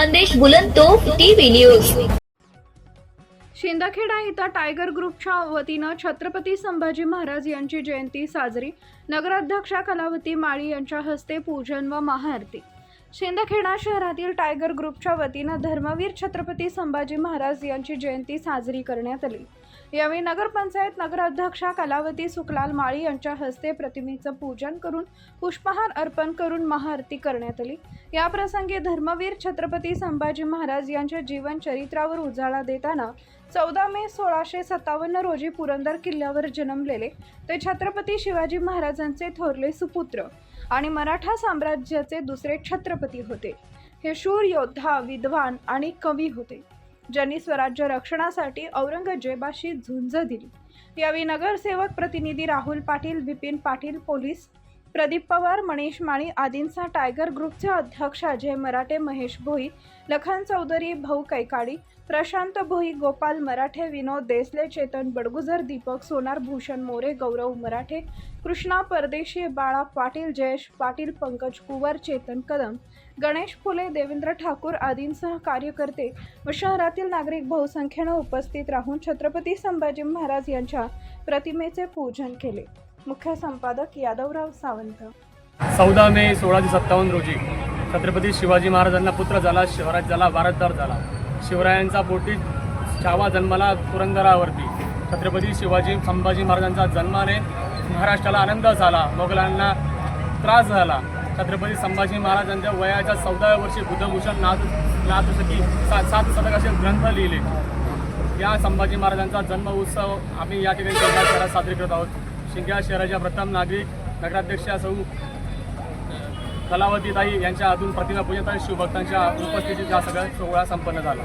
संदेश बुलंदतोफ TV news. Shindkheda इथं tiger ग्रुपच्या वतीनं छत्रपती संभाजी महाराज यांची जयंती साजरी। नगराध्यक्षा कलावती माळी यांच्या हस्ते पूजन व महाआरती। शिंदखेडा शहरातील टायगर ग्रुपच्या वतीनं धर्मवीर छत्रपती संभाजी महाराज यांची जयंती साजरी करण्यात आली। यावेळी नगरपंचायत नगराध्यक्षा कलावती सुखलाल माळी यांच्या हस्ते प्रतिमेचं पूजन करून पुष्पहार अर्पण करून महाआरती करण्यात आली। या प्रसंगी धर्मवीर छत्रपती संभाजी महाराज यांच्या जीवन चरित्रावर उजाळा देताना 14 मे 1657 रोजी पुरंदर किल्ल्यावर जन्मलेले ते छत्रपती शिवाजी महाराजांचे थोरले सुपुत्र आणि मराठा साम्राज्याचे दुसरे छत्रपती होते। हे शूर योद्धा, विद्वान आणि कवी होते, ज्यांनी स्वराज्य रक्षणासाठी औरंगजेबाशी झुंज दिली। यावेळी नगरसेवक प्रतिनिधी राहुल पाटील, विपिन पाटील, पोलीस प्रदीप पवार, मनीष माळी आदींचा टायगर ग्रुपचे अध्यक्ष अजय मराठे, महेश भोई, लखन चौधरी, भाऊ कैकाडी, प्रशांत भोई, गोपाल मराठे, विनोद देसले, चेतन बडगुजर, दीपक सोनार, भूषण मोरे, गौरव मराठे, कृष्णा परदेशी, बाळा पाटील, जयेश पाटील, पंकज कुवर, चेतन कदम, गणेश फुले, देवेंद्र ठाकूर आदींसह कार्यकर्ते व शहरातील नागरिक बहुसंख्येने उपस्थित राहून छत्रपती संभाजी महाराज यांच्या प्रतिमेचे पूजन केले। मुख्य संपादक यादवराव सावंत। 14 मे 1657 रोजी छत्रपती शिवाजी महाराजांना पुत्र झाला, शिवराज्याला वारसदार झाला। शिवरायांचा पोटी 6वा जन्माला पुरंदरावरती छत्रपती शिवाजी संभाजी महाराजांचा जन्माने महाराष्ट्राला आनंद झाला, मोगलांना त्रास झाला। छत्रपती संभाजी महाराजांच्या वयाच्या 14व्या वर्षी बुद्धभूषण नाथसखी 7 शतकाचे ग्रंथ लिहिले। या संभाजी महाराजांचा जन्म उत्सव आम्ही या ठिकाणी शिंदखेडा शहरात साजरी करत आहोत। शिंदखेडा शहराच्या प्रथम नागरिक नगराध्यक्षा सौ कलावतीताई यांच्या हातून प्रतिमा पूजन आणि शिवभक्तांच्या उपस्थितीत हा सगळा सोहळा संपन्न झाला।